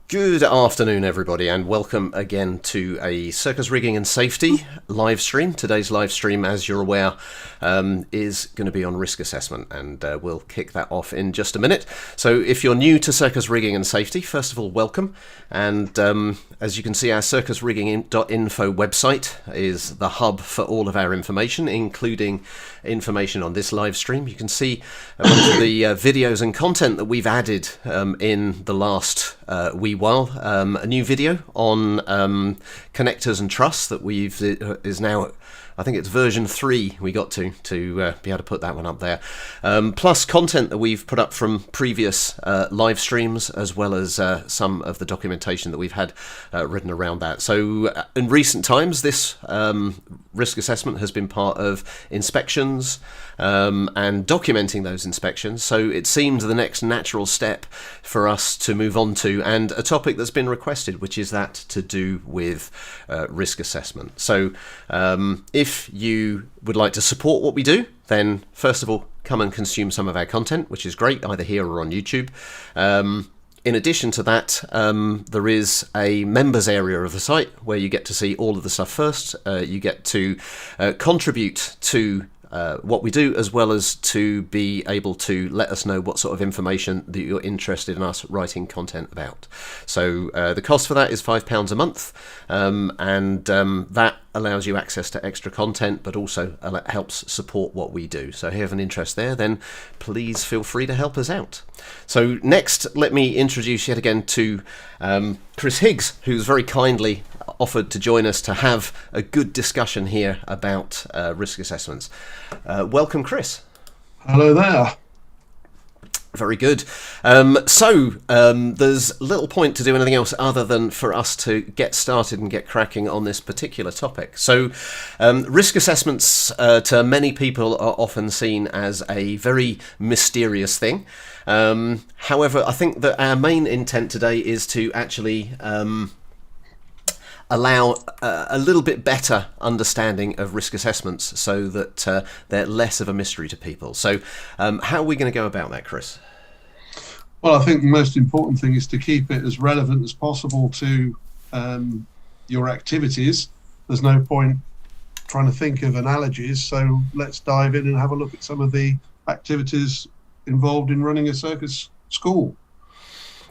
Good afternoon, everybody, and welcome again to a Circus Rigging and Safety live stream. Today's live stream, as you're aware, is going to be on risk assessment, and we'll kick that off in just a minute. So if you're new to Circus Rigging and Safety, first of all, welcome. And as you can see, our circusrigging.info website is the hub for all of our information, including information on this live stream. You can see a bunch of the videos and content that we've added in the last wee while. A new video on connectors and truss that is now, I think it's version 3 we got to be able to put that one up there. Plus content that we've put up from previous live streams, as well as some of the documentation that we've had written around that. So in recent times, this risk assessment has been part of inspections and documenting those inspections. So it seems the next natural step for us to move on to, and a topic that's been requested, which is that to do with risk assessment. So if you would like to support what we do, then first of all, come and consume some of our content, which is great, either here or on YouTube. In addition to that, there is a members area of the site where you get to see all of the stuff first. You get to contribute to what we do, as well as to be able to let us know what sort of information that you're interested in us writing content about. So the cost for that is £5 a month, and that allows you access to extra content, but also helps support what we do. So if you have an interest there, then please feel free to help us out. So next, let me introduce yet again to Chris Higgs, who's very kindly offered to join us to have a good discussion here about risk assessments. Welcome, Chris. Hello there. Very good. There's little point to do anything else other than for us to get started and get cracking on this particular topic. So risk assessments to many people are often seen as a very mysterious thing. However, I think that our main intent today is to actually allow a little bit better understanding of risk assessments, so that they're less of a mystery to people. So how are we going to go about that, Chris? Well, I think the most important thing is to keep it as relevant as possible to your activities. There's no point trying to think of analogies, so let's dive in and have a look at some of the activities involved in running a circus school.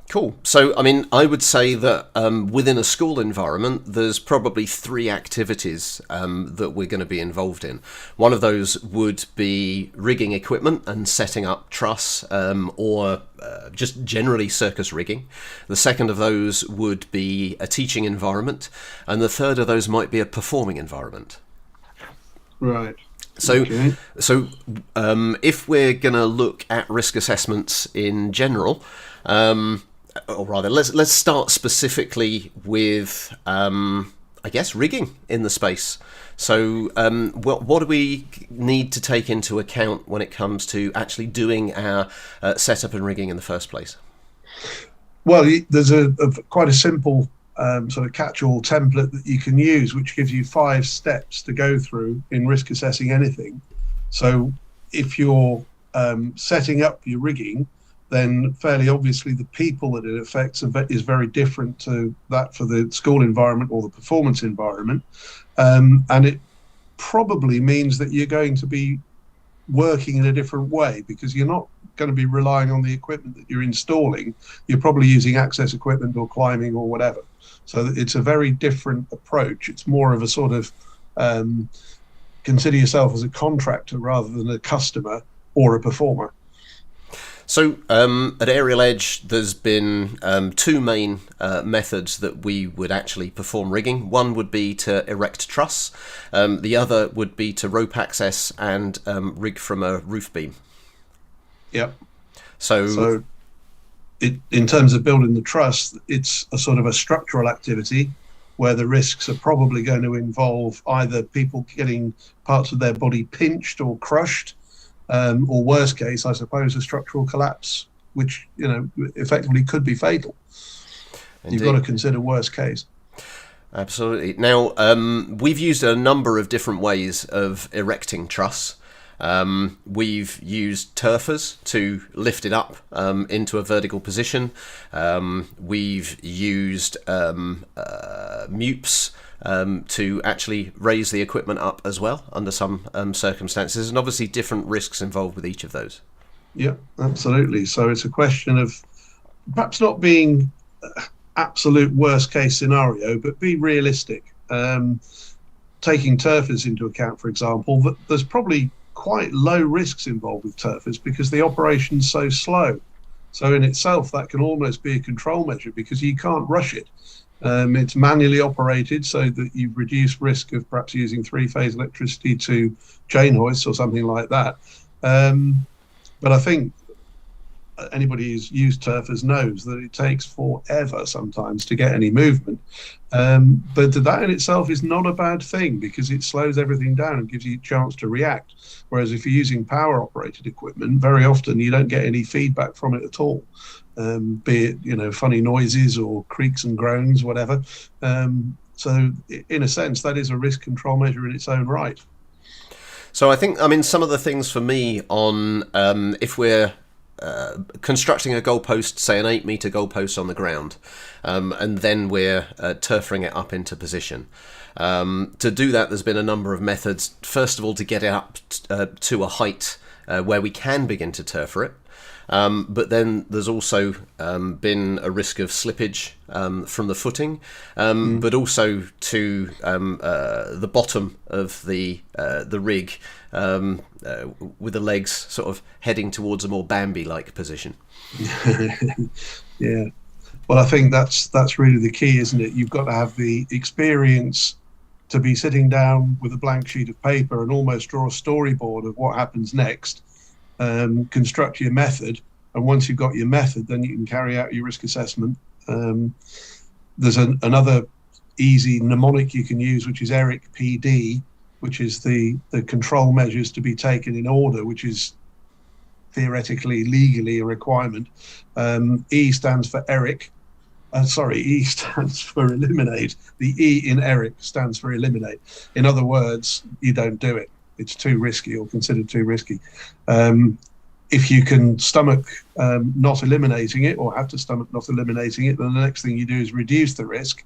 Cool. So, I mean, I would say that within a school environment, there's probably 3 activities that we're going to be involved in. One of those would be rigging equipment and setting up truss, or just generally circus rigging. The second of those would be a teaching environment, and the third of those might be a performing environment. Right. So, Okay. If we're going to look at risk assessments in general, or rather, let's start specifically with, I guess, rigging in the space. So what do we need to take into account when it comes to actually doing our setup and rigging in the first place? Well, there's quite a simple sort of catch-all template that you can use, which gives you 5 steps to go through in risk assessing anything. So if you're setting up your rigging, then fairly obviously the people that it affects is very different to that for the school environment or the performance environment. And it probably means that you're going to be working in a different way, because you're not going to be relying on the equipment that you're installing. You're probably using access equipment or climbing or whatever. So it's a very different approach. It's more of a sort of consider yourself as a contractor rather than a customer or a performer. So at Aerial Edge, there's been 2 main methods that we would actually perform rigging. One would be to erect truss. The other would be to rope access and rig from a roof beam. Yep. So in terms of building the truss, it's a sort of a structural activity where the risks are probably going to involve either people getting parts of their body pinched or crushed, or worst case, I suppose, a structural collapse, which effectively could be fatal. Indeed. You've got to consider worst case. Absolutely. Now, we've used a number of different ways of erecting truss. We've used turfers to lift it up into a vertical position. We've used MUPs to actually raise the equipment up as well under some circumstances, and obviously different risks involved with each of those. Yeah, absolutely. So it's a question of perhaps not being absolute worst case scenario, but be realistic. Taking turfers into account, for example, that there's probably quite low risks involved with turfers because the operation's so slow. So in itself, that can almost be a control measure because you can't rush it. It's manually operated so that you reduce risk of perhaps using three-phase electricity to chain hoists or something like that. But I think anybody who's used turfers knows that it takes forever sometimes to get any movement. But that in itself is not a bad thing because it slows everything down and gives you a chance to react. Whereas if you're using power operated equipment, very often you don't get any feedback from it at all. Be it, funny noises or creaks and groans, whatever. So in a sense, that is a risk control measure in its own right. So I think, some of the things for me on if we're constructing a goalpost, say an 8-meter goalpost on the ground, and then we're turfing it up into position. To do that, there's been a number of methods. First of all, to get it up to a height where we can begin to turf it. But then there's also been a risk of slippage from the footing, but also to the bottom of the rig with the legs sort of heading towards a more Bambi-like position. Yeah. Well, I think that's really the key, isn't it? You've got to have the experience to be sitting down with a blank sheet of paper and almost draw a storyboard of what happens next. Construct your method, and once you've got your method, then you can carry out your risk assessment. There's another easy mnemonic you can use, which is ERIC PD, which is the control measures to be taken in order, which is theoretically, legally a requirement. E stands for ERIC. E stands for eliminate. The E in ERIC stands for eliminate. In other words, you don't do it. It's too risky or considered too risky. If you can stomach not eliminating it or have to stomach not eliminating it, then the next thing you do is reduce the risk.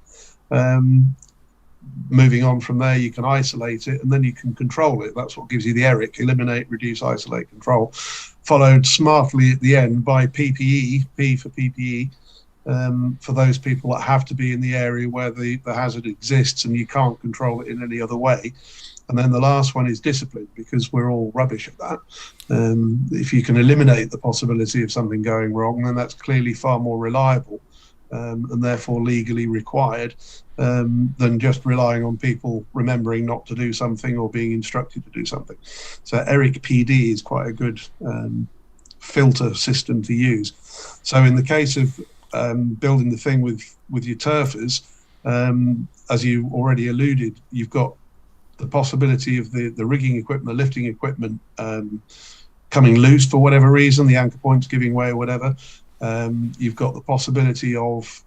Moving on from there, you can isolate it and then you can control it. That's what gives you the ERIC: eliminate, reduce, isolate, control. Followed smartly at the end by PPE, P for PPE, for those people that have to be in the area where the hazard exists and you can't control it in any other way. And then the last one is discipline, because we're all rubbish at that. If you can eliminate the possibility of something going wrong, then that's clearly far more reliable and therefore legally required than just relying on people remembering not to do something or being instructed to do something. So ERIC PD is quite a good filter system to use. So in the case of building the thing with your turfers, as you already alluded, you've got the possibility of the rigging equipment, the lifting equipment coming loose for whatever reason, the anchor points giving way or whatever. You've got the possibility of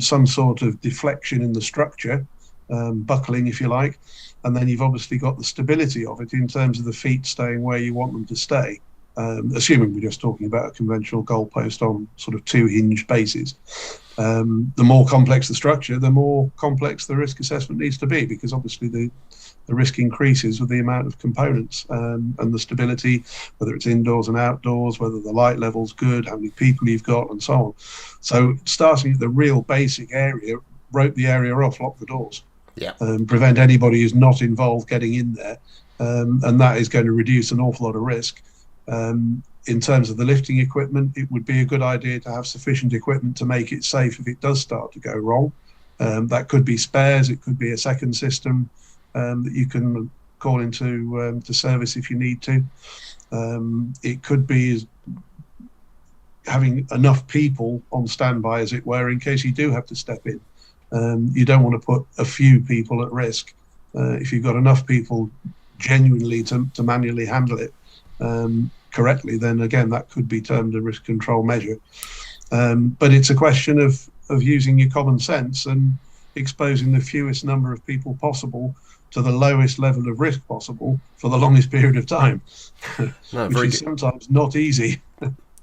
some sort of deflection in the structure, buckling if you like, and then you've obviously got the stability of it in terms of the feet staying where you want them to stay, assuming we're just talking about a conventional goalpost on sort of 2-hinge bases. The more complex the structure, the more complex the risk assessment needs to be, because obviously the risk increases with the amount of components and the stability, whether it's indoors and outdoors, whether the light level's good, how many people you've got, and so on. So starting at the real basic area, rope the area off, lock the doors, prevent anybody who's not involved getting in there, and that is going to reduce an awful lot of risk. In terms of the lifting equipment, it would be a good idea to have sufficient equipment to make it safe if it does start to go wrong. That could be spares, it could be a second system that you can call into to service if you need to. It could be having enough people on standby, as it were, in case you do have to step in. You don't want to put a few people at risk. If you've got enough people genuinely to manually handle it correctly, then again, that could be termed a risk control measure. But it's a question of using your common sense and exposing the fewest number of people possible to the lowest level of risk possible for the longest period of time, No, which very is good. sometimes not easy.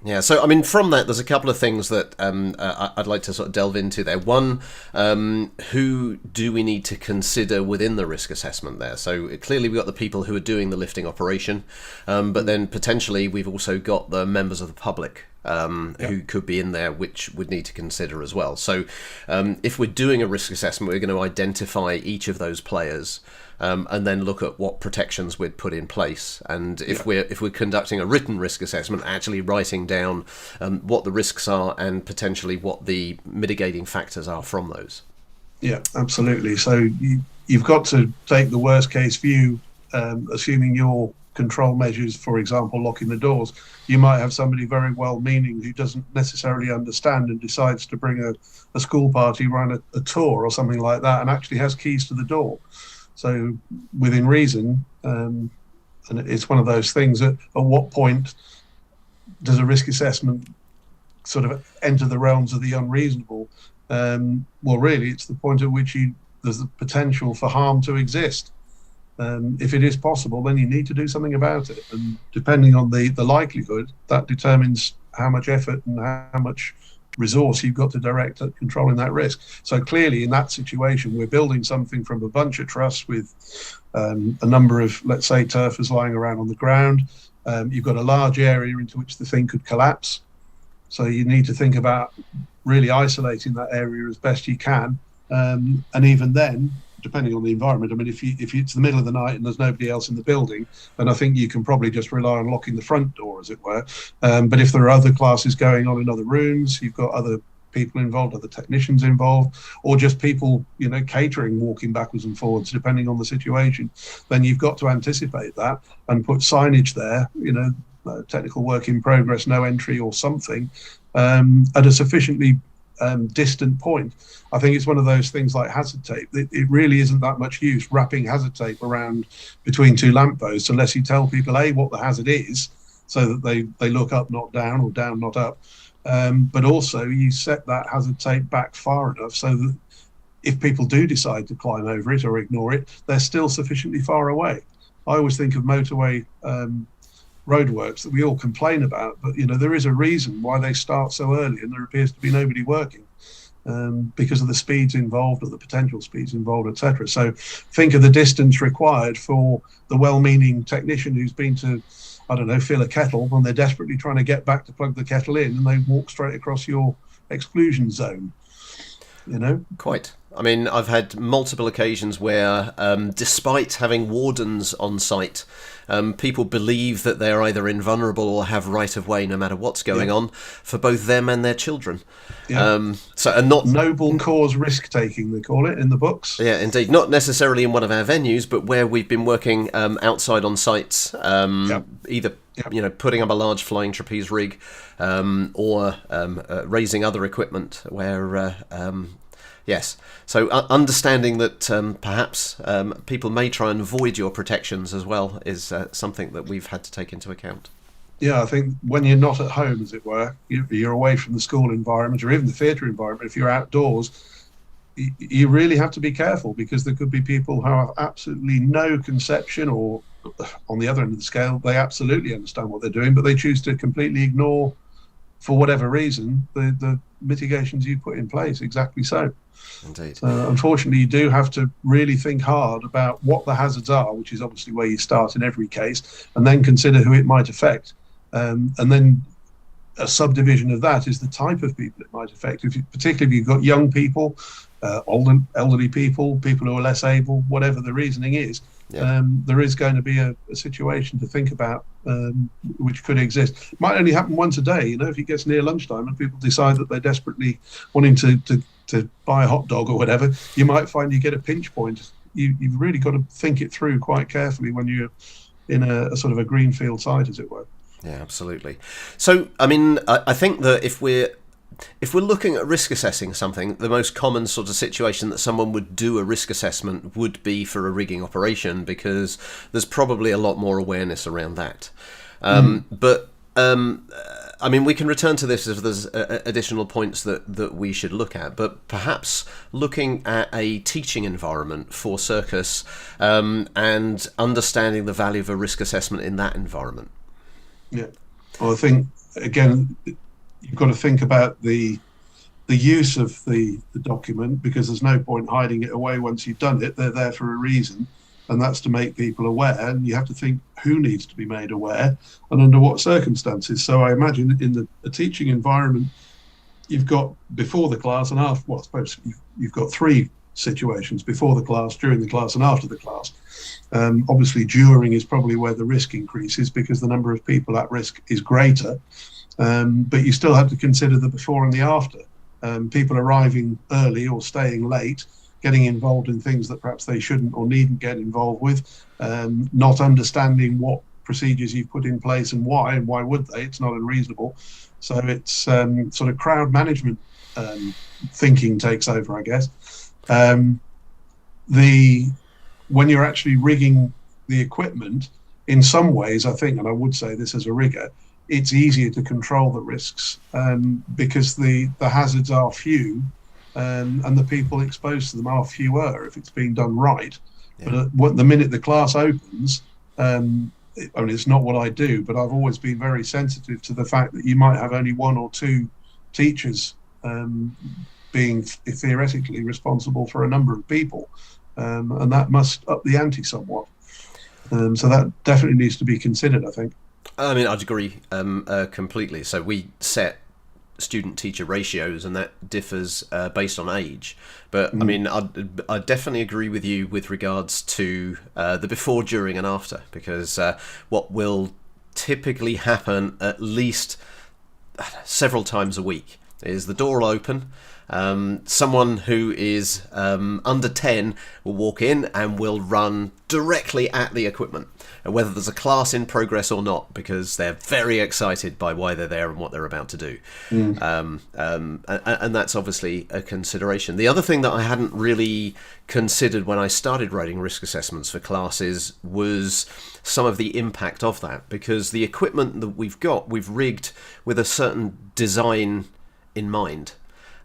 Yeah, so I mean, from that, there's a couple of things that I'd like to sort of delve into there. One, who do we need to consider within the risk assessment there? So clearly, we've got the people who are doing the lifting operation, but then potentially we've also got the members of the public who could be in there, which would need to consider as well. So if we're doing a risk assessment, we're going to identify each of those players. And then look at what protections we'd put in place. And if we're conducting a written risk assessment, actually writing down what the risks are and potentially what the mitigating factors are from those. Yeah, absolutely. So you've got to take the worst case view, assuming your control measures, for example, locking the doors. You might have somebody very well-meaning who doesn't necessarily understand and decides to bring a school party, run a tour or something like that, and actually has keys to the door. So within reason, and it's one of those things at what point does a risk assessment sort of enter the realms of the unreasonable? Well, really, it's the point at which there's the potential for harm to exist. If it is possible, then you need to do something about it. And depending on the likelihood, that determines how much effort and how much resource you've got to direct at controlling that risk. So clearly in that situation, we're building something from a bunch of truss with a number of, let's say, turfers lying around on the ground. You've got a large area into which the thing could collapse. So you need to think about really isolating that area as best you can. And even then, depending on the environment, I mean, if it's the middle of the night and there's nobody else in the building, then I think you can probably just rely on locking the front door, as it were. But if there are other classes going on in other rooms, you've got other people involved, other technicians involved, or just people, catering, walking backwards and forwards, depending on the situation, then you've got to anticipate that and put signage there, technical work in progress, no entry or something, at a sufficiently distant point. I think it's one of those things like hazard tape. It really isn't that much use wrapping hazard tape around between two lampposts unless you tell people, A, what the hazard is, so that they look up, not down, or down, not up. But also you set that hazard tape back far enough so that if people do decide to climb over it or ignore it, they're still sufficiently far away. I always think of motorway roadworks that we all complain about, but there is a reason why they start so early and there appears to be nobody working, because of the speeds involved or the potential speeds involved, etc. So think of the distance required for the well-meaning technician who's been to, I don't know, fill a kettle when they're desperately trying to get back to plug the kettle in, and they walk straight across your exclusion zone. Quite. I mean, I've had multiple occasions where, despite having wardens on site, people believe that they're either invulnerable or have right of way no matter what's going on for both them and their children. Yeah. And not noble cause risk taking, they call it in the books. Yeah, indeed. Not necessarily in one of our venues, but where we've been working outside on sites, either putting up a large flying trapeze rig, or raising other equipment where. Yes. So understanding that perhaps people may try and avoid your protections as well is something that we've had to take into account. Yeah, I think when you're not at home, as it were, you're away from the school environment or even the theatre environment, if you're outdoors, you really have to be careful, because there could be people who have absolutely no conception, or on the other end of the scale, they absolutely understand what they're doing, but they choose to completely ignore, for whatever reason, the mitigations you put in place. Exactly so. Indeed. So unfortunately, you do have to really think hard about what the hazards are, which is obviously where you start in every case, and then consider who it might affect. And then a subdivision of that is the type of people it might affect. Particularly if you've got young people, elderly people, people who are less able, whatever the reasoning is, there is going to be a situation to think about, which could exist. It might only happen once a day, if it gets near lunchtime and people decide that they're desperately wanting to buy a hot dog or whatever, you might find you get a pinch point. You've really got to think it through quite carefully when you're in a sort of a greenfield site, as it were. Yeah, absolutely. So, I mean, I think that if we're looking at risk assessing something, the most common sort of situation that someone would do a risk assessment would be for a rigging operation, because there's probably a lot more awareness around that. But I mean, we can return to this if there's additional points that we should look at, but perhaps looking at a teaching environment for circus and understanding the value of a risk assessment in that environment. Yeah. Well, I think, again, you've got to think about the use of the document, because there's no point hiding it away once you've done it. They're there for a reason, and that's to make people aware. And you have to think who needs to be made aware and under what circumstances. So I imagine in a teaching environment, you've got before the class and after. Well, I suppose you've got three situations: before the class, during the class, and after the class. Obviously, during is probably where the risk increases because the number of people at risk is greater. But you still have to consider the before and the after. People arriving early or staying late, getting involved in things that perhaps they shouldn't or needn't get involved with, not understanding what procedures you've put in place and why would they? It's not unreasonable. So it's sort of crowd management thinking takes over, I guess. When you're actually rigging the equipment, in some ways, I think, and I would say this as a rigger, it's easier to control the risks because the hazards are few and the people exposed to them are fewer if it's being done right. Yeah. But the minute the class opens, I mean, it's not what I do, but I've always been very sensitive to the fact that you might have only one or two teachers being theoretically responsible for a number of people, and that must up the ante somewhat. So that definitely needs to be considered, I think. I mean, I'd agree completely. So we set student-teacher ratios, and that differs based on age. But I mean, I'd definitely agree with you with regards to the before, during, and after, because what will typically happen at least several times a week is the door will open. Someone who is under 10 will walk in and will run directly at the equipment, whether there's a class in progress or not, because they're very excited by why they're there and what they're about to do. And that's obviously a consideration. The other thing that I hadn't really considered when I started writing risk assessments for classes was some of the impact of that, because the equipment that we've rigged with a certain design in mind.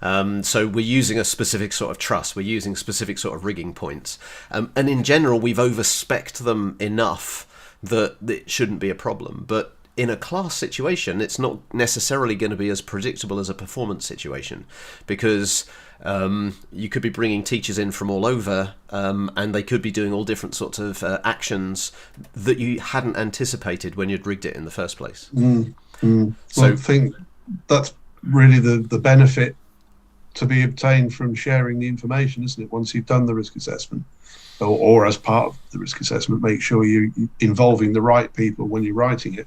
So we're using a specific sort of truss, we're using specific sort of rigging points, and in general we've over-specced them enough that it shouldn't be a problem. But in a class situation, it's not necessarily going to be as predictable as a performance situation, because you could be bringing teachers in from all over, and they could be doing all different sorts of actions that you hadn't anticipated when you'd rigged it in the first place. So I think that's really the benefit to be obtained from sharing the information, isn't it? Once you've done the risk assessment, or as part of the risk assessment, make sure you're involving the right people when you're writing it,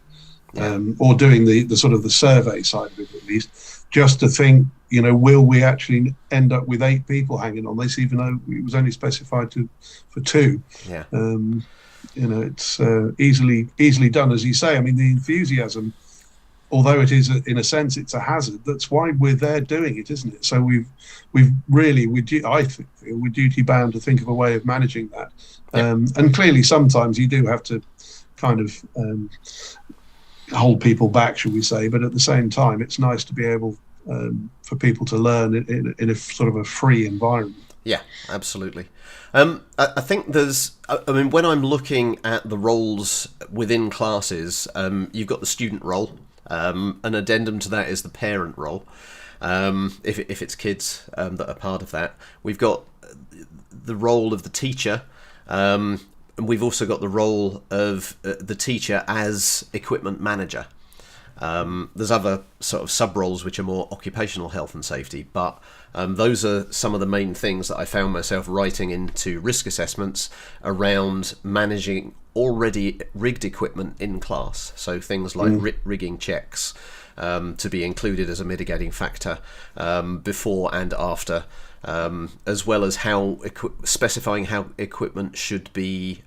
or doing the sort of the survey side of it at least, just to think, will we actually end up with 8 people hanging on this, even though it was only specified for 2? Yeah. It's easily done, as you say. I mean, the enthusiasm, although it is in a sense it's a hazard, that's why we're there doing it, isn't it? So we've really, I think we're duty bound to think of a way of managing that. And clearly sometimes you do have to kind of hold people back, shall we say, but at the same time it's nice to be able for people to learn in a sort of a free environment. Yeah, absolutely. I think when I'm looking at the roles within classes, you've got the student role. An addendum to that is the parent role, if it's kids that are part of that. We've got the role of the teacher, and we've also got the role of the teacher as equipment manager. There's other sort of sub-roles which are more occupational health and safety, but those are some of the main things that I found myself writing into risk assessments around managing already rigged equipment in class. So things like rigging checks to be included as a mitigating factor before and after, as well as how specifying how equipment should be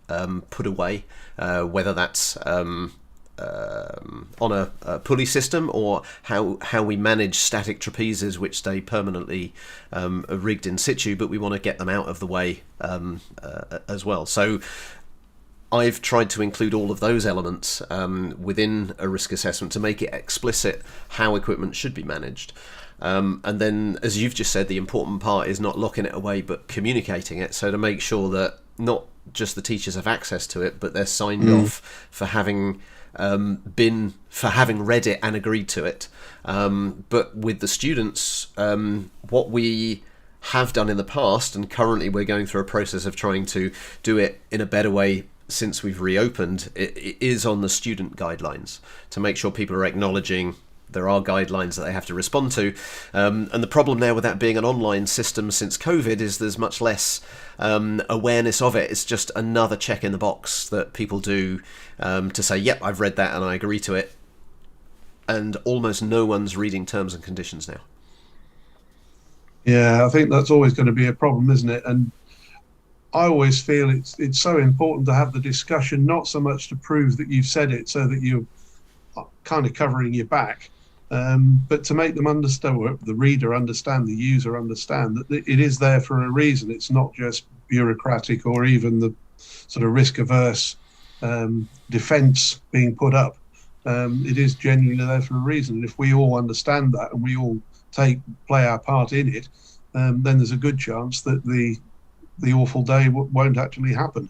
put away, whether that's on a pulley system, or how we manage static trapezes which stay permanently rigged in situ, but we want to get them out of the way as well. So I've tried to include all of those elements within a risk assessment to make it explicit how equipment should be managed. And then, as you've just said, the important part is not locking it away, but communicating it. So to make sure that not just the teachers have access to it, but they're signed off for having having read it and agreed to it. But with the students, what we have done in the past, and currently we're going through a process of trying to do it in a better way since we've reopened, it is on the student guidelines to make sure people are acknowledging there are guidelines that they have to respond to. And the problem now with that being an online system since COVID is there's much less awareness of it. It's just another check in the box that people do to say, yep, I've read that and I agree to it. And almost no one's reading terms and conditions now. Yeah, I think that's always going to be a problem, isn't it? And I always feel it's so important to have the discussion, not so much to prove that you've said it so that you're kind of covering your back, but to make them understand, the reader understand, the user understand that it is there for a reason. It's not just bureaucratic or even the sort of risk-averse defence being put up. It is genuinely there for a reason. And if we all understand that and we all play our part in it, then there's a good chance that the awful day won't actually happen.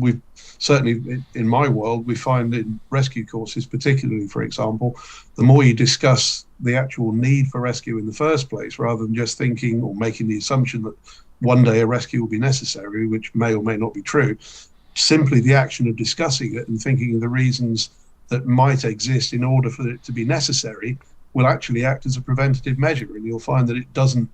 We've certainly, in my world, we find in rescue courses, particularly, for example, the more you discuss the actual need for rescue in the first place, rather than just thinking or making the assumption that one day a rescue will be necessary, which may or may not be true, simply the action of discussing it and thinking of the reasons that might exist in order for it to be necessary will actually act as a preventative measure. And you'll find that it doesn't,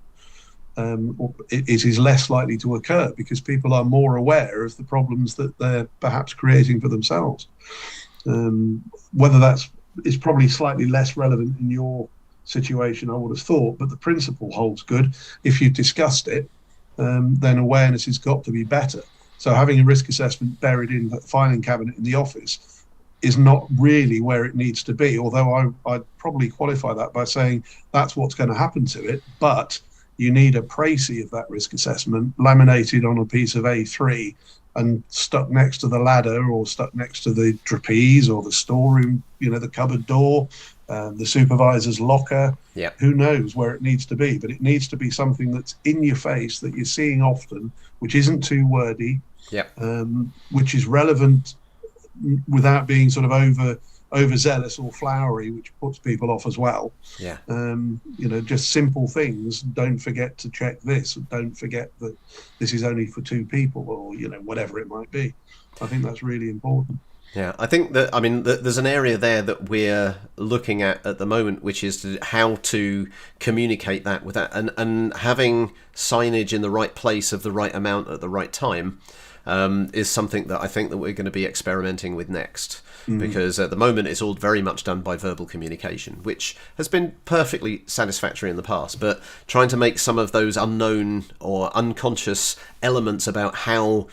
it is less likely to occur because people are more aware of the problems that they're perhaps creating for themselves. Whether is probably slightly less relevant in your situation, I would have thought, but the principle holds good. If you've discussed it, then awareness has got to be better. So having a risk assessment buried in the filing cabinet in the office is not really where it needs to be, although I'd probably qualify that by saying that's what's going to happen to it, but you need a précis of that risk assessment laminated on a piece of A3 and stuck next to the ladder or stuck next to the trapeze or the storeroom, the cupboard door, the supervisor's locker. Yep. Who knows where it needs to be, but it needs to be something that's in your face, that you're seeing often, which isn't too wordy, yep. Which is relevant without being sort of overzealous or flowery, which puts people off as well. Yeah. Just simple things. Don't forget to check this. Don't forget that this is only for two people, or whatever it might be. I think that's really important. Yeah, I think that, there's an area there that we're looking at the moment, which is how to communicate that with that, and having signage in the right place of the right amount at the right time is something that I think that we're going to be experimenting with next. Because at the moment it's all very much done by verbal communication, which has been perfectly satisfactory in the past, but trying to make some of those unknown or unconscious elements about how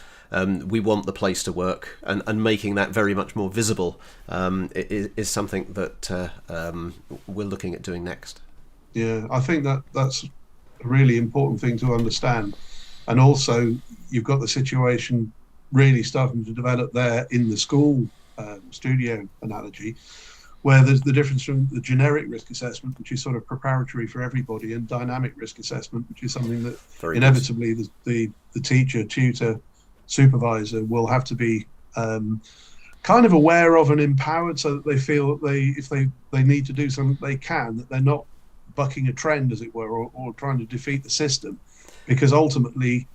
we want the place to work and making that very much more visible is something that we're looking at doing next. Yeah, I think that's a really important thing to understand. And also, you've got the situation really starting to develop there in the school studio analogy, where there's the difference from the generic risk assessment, which is sort of preparatory for everybody, and dynamic risk assessment, which is something that inevitably the teacher, tutor, supervisor will have to be kind of aware of and empowered, so that they feel that if they need to do something, they can, that they're not bucking a trend, as it were, or trying to defeat the system. Because ultimately,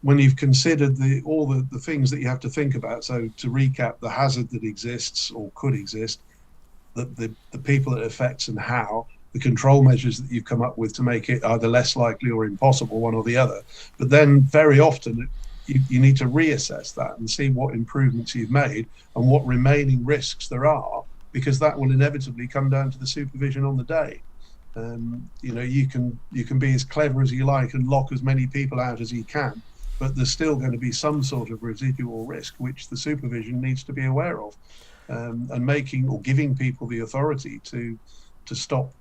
when you've considered all the things that you have to think about, so to recap, the hazard that exists or could exist, the people it affects and how, the control measures that you've come up with to make it either less likely or impossible, one or the other. But then very often you need to reassess that and see what improvements you've made and what remaining risks there are, because that will inevitably come down to the supervision on the day. You can be as clever as you like and lock as many people out as you can, but there's still going to be some sort of residual risk which the supervision needs to be aware of, and making or giving people the authority to stop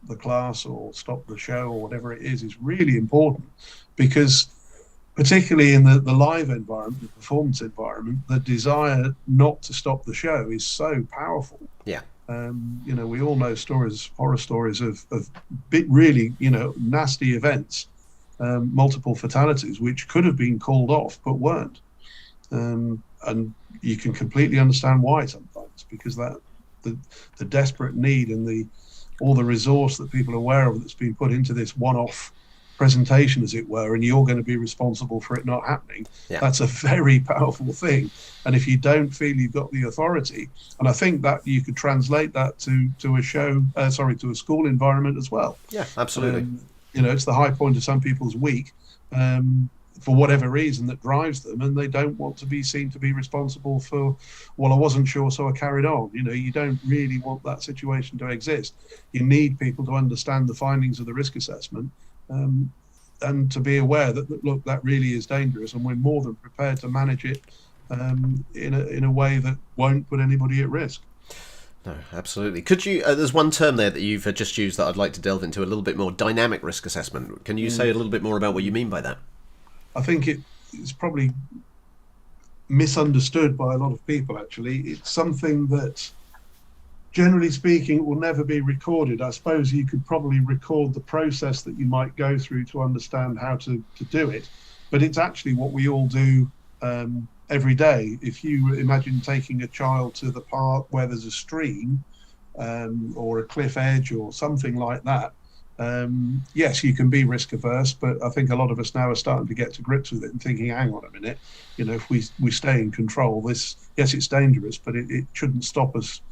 the class or stop the show or whatever it is really important, because particularly in the live environment, the performance environment, the desire not to stop the show is so powerful. Yeah. We all know horror stories of really, nasty events, multiple fatalities, which could have been called off but weren't. And you can completely understand why sometimes, because that the desperate need and all the resource that people are aware of that's been put into this one-off presentation, as it were, and you're going to be responsible for it not happening. Yeah. That's a very powerful thing. And if you don't feel you've got the authority, and I think that you could translate that to a school environment as well. Yeah, absolutely. It's the high point of some people's week, for whatever reason that drives them, and they don't want to be seen to be responsible for, well, I wasn't sure, so I carried on. You don't really want that situation to exist. You need people to understand the findings of the risk assessment, and to be aware that, look, that really is dangerous, and we're more than prepared to manage it in a way that won't put anybody at risk. No, absolutely. Could you? There's one term there that you've just used that I'd like to delve into a little bit more: dynamic risk assessment. Can you say a little bit more about what you mean by that? I think it's probably misunderstood by a lot of people. Actually, it's something that, generally speaking, will never be recorded. I suppose you could probably record the process that you might go through to understand how to do it, but it's actually what we all do every day. If you imagine taking a child to the park where there's a stream or a cliff edge or something like that, yes, you can be risk averse, but I think a lot of us now are starting to get to grips with it and thinking, hang on a minute, if we stay in control, yes, it's dangerous, but it shouldn't stop us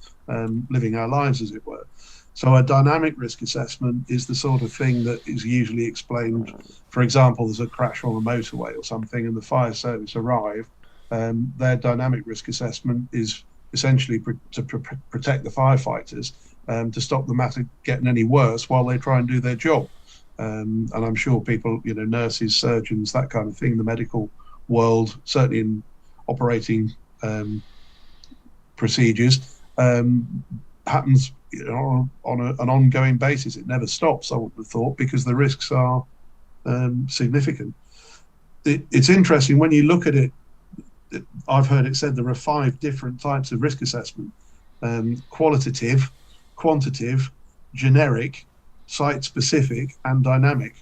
living our lives, as it were. So a dynamic risk assessment is the sort of thing that is usually explained. For example, there's a crash on a motorway or something and the fire service arrive. Their dynamic risk assessment is essentially to protect the firefighters, to stop the matter getting any worse while they try and do their job. And I'm sure people, nurses, surgeons, that kind of thing, the medical world, certainly in operating procedures, happens on an ongoing basis. It never stops, I would have thought, because the risks are significant. It's interesting when you look at it. I've heard it said there are 5 different types of risk assessment: qualitative, quantitative, generic, site-specific, and dynamic.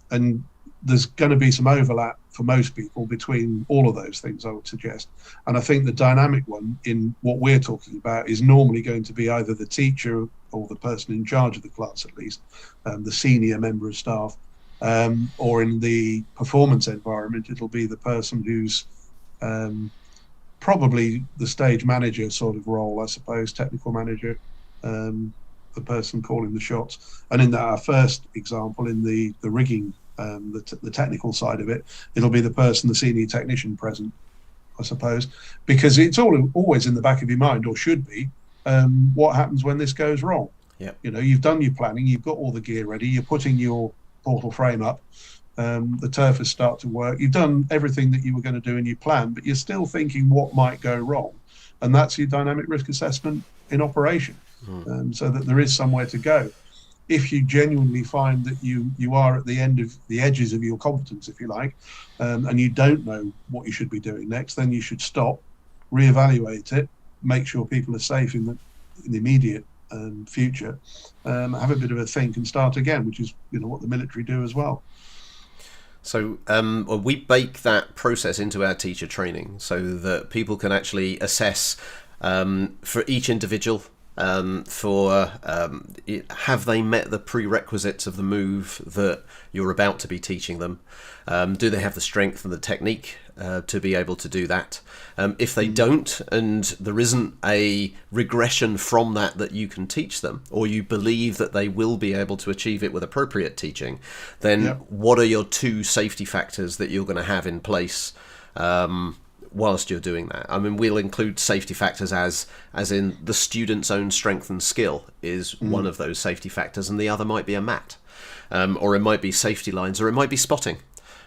And there's going to be some overlap for most people between all of those things, I would suggest. And I think the dynamic one, in what we're talking about, is normally going to be either the teacher or the person in charge of the class, at least, the senior member of staff, or in the performance environment, it'll be the person who's probably the stage manager sort of role, I suppose, technical manager, the person calling the shots. And in our first example, in the rigging, the technical side of it, it'll be the person, the senior technician present, I suppose, because it's always in the back of your mind, or should be, what happens when this goes wrong. Yeah. You've done your planning, you've got all the gear ready, you're putting your portal frame up, the turf has started to work, you've done everything that you were going to do in your plan, but you're still thinking what might go wrong. And that's your dynamic risk assessment in operation, so that there is somewhere to go. If you genuinely find that you are at the end of the edges of your competence, if you like, and you don't know what you should be doing next, then you should stop, reevaluate it, make sure people are safe in the immediate future, have a bit of a think and start again, which is what the military do as well. So we bake that process into our teacher training so that people can actually assess for each individual, have they met the prerequisites of the move that you're about to be teaching them? Do they have the strength and the technique to be able to do that? If they don't, and there isn't a regression from that you can teach them, or you believe that they will be able to achieve it with appropriate teaching, then what are your 2 safety factors that you're going to have in place whilst you're doing that? I mean, we'll include safety factors as in the student's own strength and skill is one of those safety factors, and the other might be a mat, or it might be safety lines, or it might be spotting.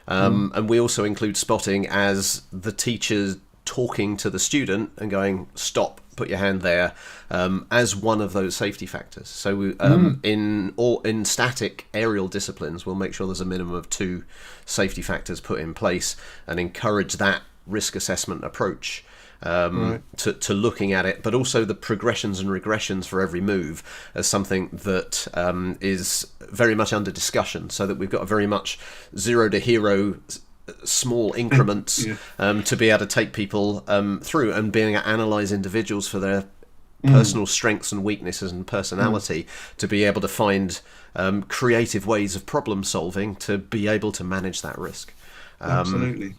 And we also include spotting as the teacher talking to the student and going, stop, put your hand there as one of those safety factors. So in static aerial disciplines, we'll make sure there's a minimum of 2 safety factors put in place and encourage that risk assessment approach to looking at it, but also the progressions and regressions for every move as something that is very much under discussion, so that we've got a very much 0 to hero small increments to be able to take people through and being able to analyze individuals for their personal strengths and weaknesses and personality to be able to find creative ways of problem solving to be able to manage that risk. Absolutely.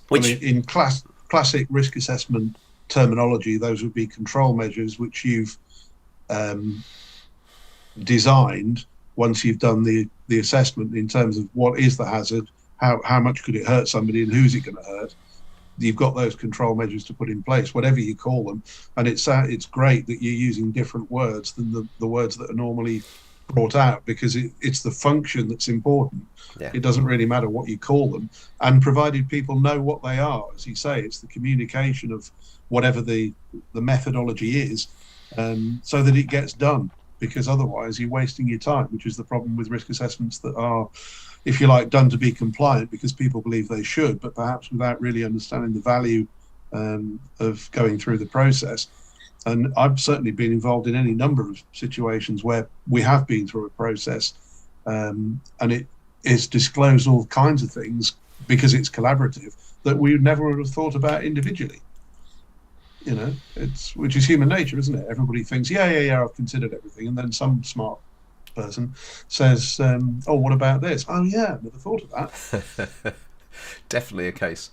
Which in classic risk assessment terminology, those would be control measures which you've designed once you've done the assessment in terms of what is the hazard, how much could it hurt somebody, and who's it going to hurt. You've got those control measures to put in place, whatever you call them, and it's great that you're using different words than the words that are normally brought out, because it's the function that's important. It doesn't really matter what you call them, and provided people know what they are, as you say, it's the communication of whatever the methodology is, so that it gets done, because otherwise you're wasting your time, which is the problem with risk assessments that are, if you like, done to be compliant because people believe they should, but perhaps without really understanding the value of going through the process. And I've certainly been involved in any number of situations where we have been through a process and it is disclosed all kinds of things because it's collaborative that we never would have thought about individually. You know, which is human nature, isn't it? Everybody thinks, yeah, I've considered everything. And then some smart person says, oh, what about this? Oh, yeah, never thought of that. Definitely a case.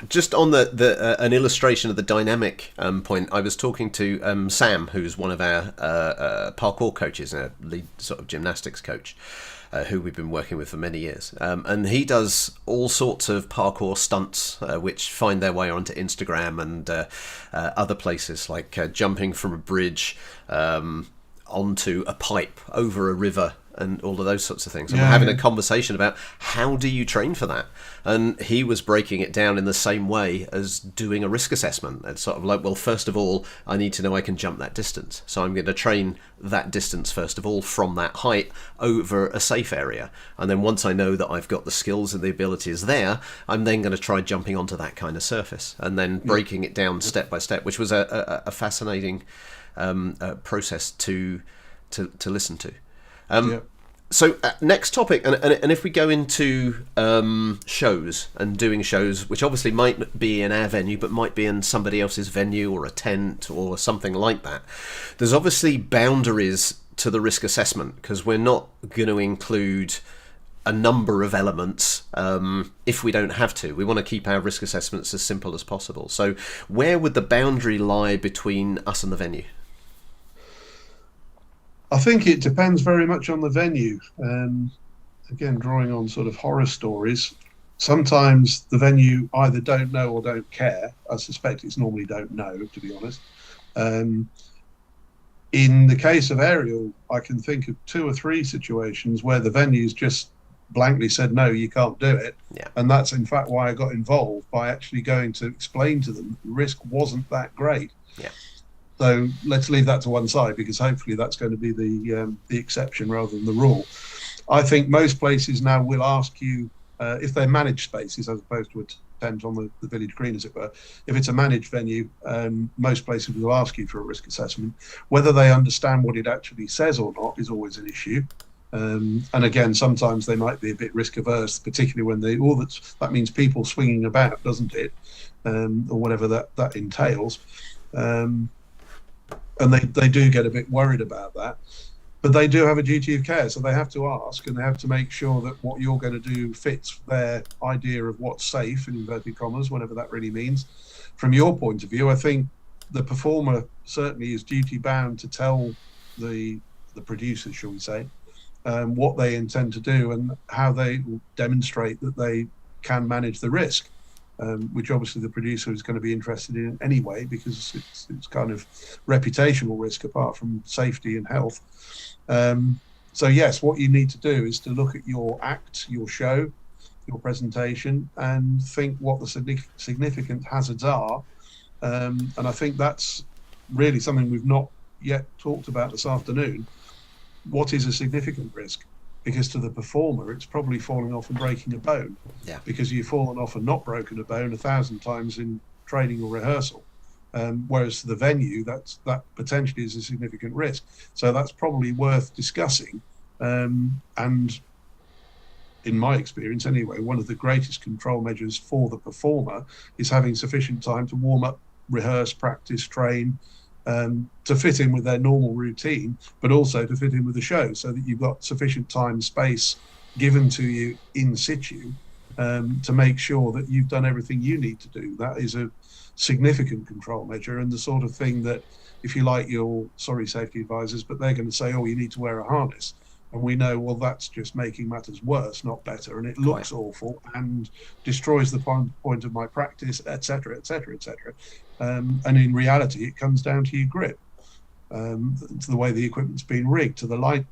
Just on an illustration of the dynamic point, I was talking to Sam, who's one of our parkour coaches, a lead sort of gymnastics coach, who we've been working with for many years. And he does all sorts of parkour stunts, which find their way onto Instagram and other places, like jumping from a bridge onto a pipe over a river and all of those sorts of things. And we're having a conversation about how do you train for that? And he was breaking it down in the same way as doing a risk assessment. It's sort of like, well, first of all, I need to know I can jump that distance. So I'm going to train that distance, first of all, from that height over a safe area. And then once I know that I've got the skills and the abilities there, I'm then going to try jumping onto that kind of surface and then breaking it down step by step, which was a fascinating process to listen to. So next topic, and if we go into shows and doing shows, which obviously might be in our venue, but might be in somebody else's venue or a tent or something like that, there's obviously boundaries to the risk assessment, because we're not going to include a number of elements if we don't have to. We want to keep our risk assessments as simple as possible. So where would the boundary lie between us and the venue? I think it depends very much on the venue. Again, drawing on sort of horror stories, sometimes the venue either don't know or don't care. I suspect it's normally don't know, to be honest. In the case of aerial, I can think of 2 or 3 situations where the venues just blankly said, no, you can't do it. And that's in fact why I got involved, by actually going to explain to them the risk wasn't that great. So let's leave that to one side, because hopefully that's going to be the exception rather than the rule. I think most places now will ask you, if they're managed spaces as opposed to a tent on the village green, as it were. If it's a managed venue, most places will ask you for a risk assessment. Whether they understand what it actually says or not is always an issue. And again, sometimes they might be a bit risk averse, particularly when that means people swinging about, doesn't it? Or whatever that entails. And they do get a bit worried about that, but they do have a duty of care, so they have to ask, and they have to make sure that what you're going to do fits their idea of what's safe, in inverted commas, whatever that really means. From your point of view, I think the performer certainly is duty bound to tell the producers, shall we say, what they intend to do and how they will demonstrate that they can manage the risk. Which obviously the producer is going to be interested in anyway, because it's kind of reputational risk apart from safety and health. So yes, what you need to do is to look at your act, your show, your presentation, and think what the significant hazards are. And I think that's really something we've not yet talked about this afternoon. What is a significant risk? Because to the performer, it's probably falling off and breaking a bone. Yeah. Because you've fallen off and not broken a bone 1,000 times in training or rehearsal. Whereas to the venue, that potentially is a significant risk. So that's probably worth discussing. And in my experience anyway, one of the greatest control measures for the performer is having sufficient time to warm up, rehearse, practice, train, to fit in with their normal routine, but also to fit in with the show, so that you've got sufficient time, space given to you in situ, to make sure that you've done everything you need to do. That is a significant control measure, and the sort of thing that, if you like, your safety advisors, but they're going to say, oh, you need to wear a harness. And we know, well, that's just making matters worse, not better. And it looks awful and destroys the point of my practice, et cetera, et cetera, et cetera. And in reality, it comes down to your grip, to the way the equipment's been rigged, to the light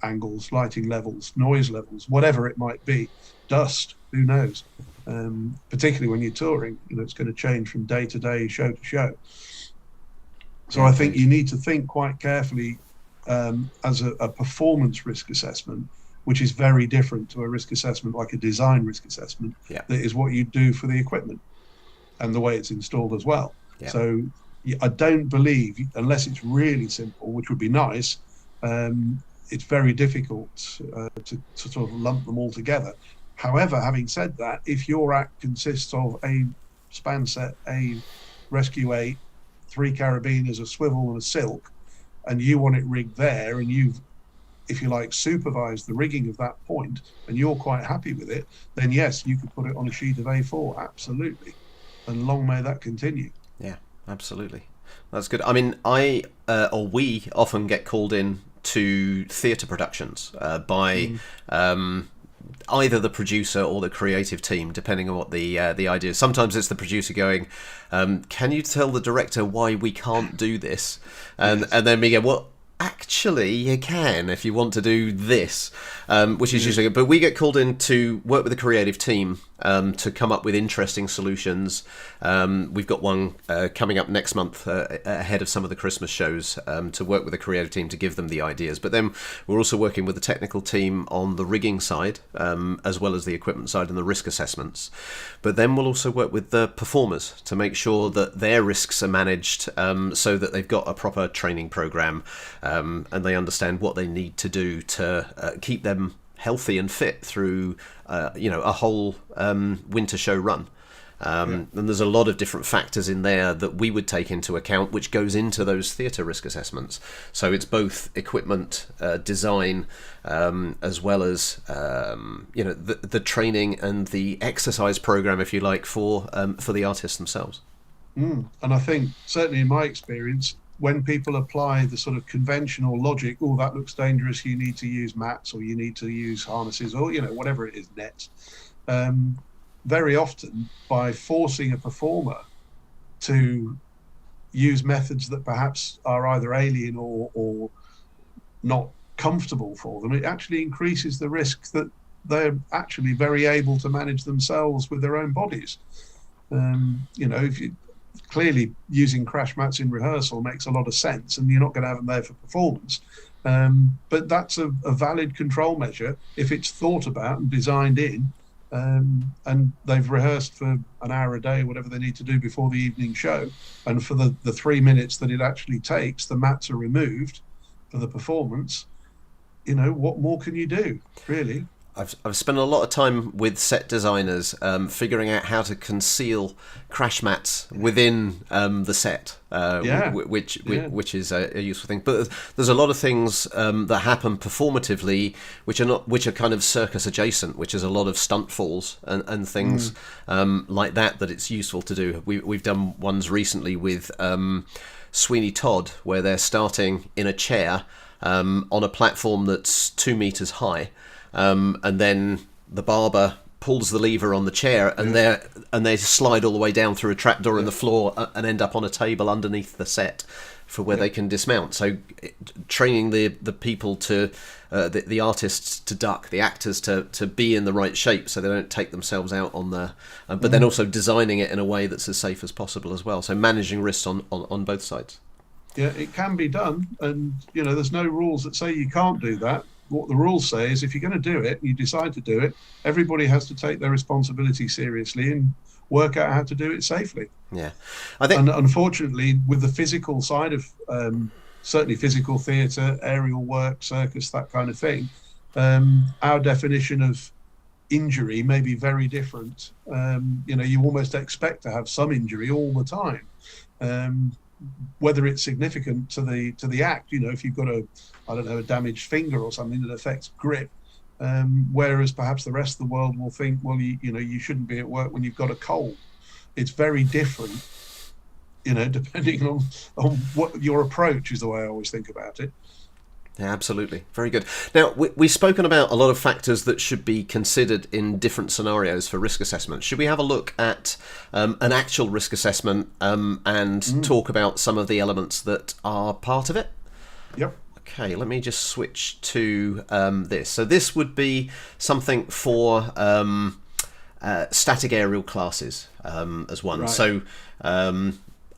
angles, lighting levels, noise levels, whatever it might be, dust, who knows? Particularly when you're touring, it's going to change from day to day, show to show. So I think you need to think quite carefully as a performance risk assessment, which is very different to a risk assessment like a design risk assessment. Yeah. That is what you do for the equipment and the way it's installed as well. Yeah. So I don't believe, unless it's really simple, which would be nice, it's very difficult to sort of lump them all together. However, having said that, if your act consists of a span set, a rescue 8, 3 carabiners, a swivel and a silk, and you want it rigged there, and you've, if you like, supervised the rigging of that point, and you're quite happy with it, then yes, you could put it on a sheet of A4, absolutely. And long may that continue. Yeah, absolutely. That's good. I mean, we often get called in to theatre productions by either the producer or the creative team, depending on what the idea is. Sometimes it's the producer going, can you tell the director why we can't do this? And then we go, well, actually you can if you want to do this, which is usually good. But we get called in to work with the creative team to come up with interesting solutions. We've got one coming up next month ahead of some of the Christmas shows, to work with the creative team to give them the ideas. But then we're also working with the technical team on the rigging side, as well as the equipment side and the risk assessments. But then we'll also work with the performers to make sure that their risks are managed, so that they've got a proper training program, and they understand what they need to do to keep them healthy and fit through a whole winter show run. And there's a lot of different factors in there that we would take into account, which goes into those theatre risk assessments. So it's both equipment design, as well as the training and the exercise program, if you like, for the artists themselves. And I think, certainly in my experience, when people apply the sort of conventional logic, oh, that looks dangerous, you need to use mats, or you need to use harnesses, or whatever it is, nets. Very often, by forcing a performer to use methods that perhaps are either alien or not comfortable for them, it actually increases the risk that they're actually very able to manage themselves with their own bodies. If you clearly using crash mats in rehearsal makes a lot of sense, and you're not going to have them there for performance. But that's a valid control measure if it's thought about and designed in. And they've rehearsed for an hour a day, whatever they need to do before the evening show. And for the 3 minutes that it actually takes, the mats are removed for the performance. What more can you do, really? I've spent a lot of time with set designers figuring out how to conceal crash mats within the set, which is a useful thing. But there's a lot of things that happen performatively which are kind of circus adjacent, which is a lot of stunt falls and things like that it's useful to do. We've done ones recently with Sweeney Todd, where they're starting in a chair on a platform that's 2 meters high. And then the barber pulls the lever on the chair, and they slide all the way down through a trapdoor in the floor and end up on a table underneath the set for where they can dismount. So training the people to the artists to duck, the actors to be in the right shape so they don't take themselves out on the but then also designing it in a way that's as safe as possible as well. So managing risks on both sides. Yeah, it can be done, and there's no rules that say you can't do that. What the rules say is if you're going to do it and you decide to do it, everybody has to take their responsibility seriously and work out how to do it safely. Yeah, I think, and unfortunately, with the physical side of certainly physical theatre, aerial work, circus, that kind of thing, our definition of injury may be very different. You almost expect to have some injury all the time, whether it's significant to the act. If you've got a damaged finger or something that affects grip, whereas perhaps the rest of the world will think, well, you shouldn't be at work when you've got a cold. It's very different, depending on what your approach is, the way I always think about it. Yeah, absolutely. Very good. Now, we've spoken about a lot of factors that should be considered in different scenarios for risk assessment. Should we have a look at an actual risk assessment and talk about some of the elements that are part of it? Yep. Okay, let me just switch to this. So this would be something for static aerial classes as one. Right. So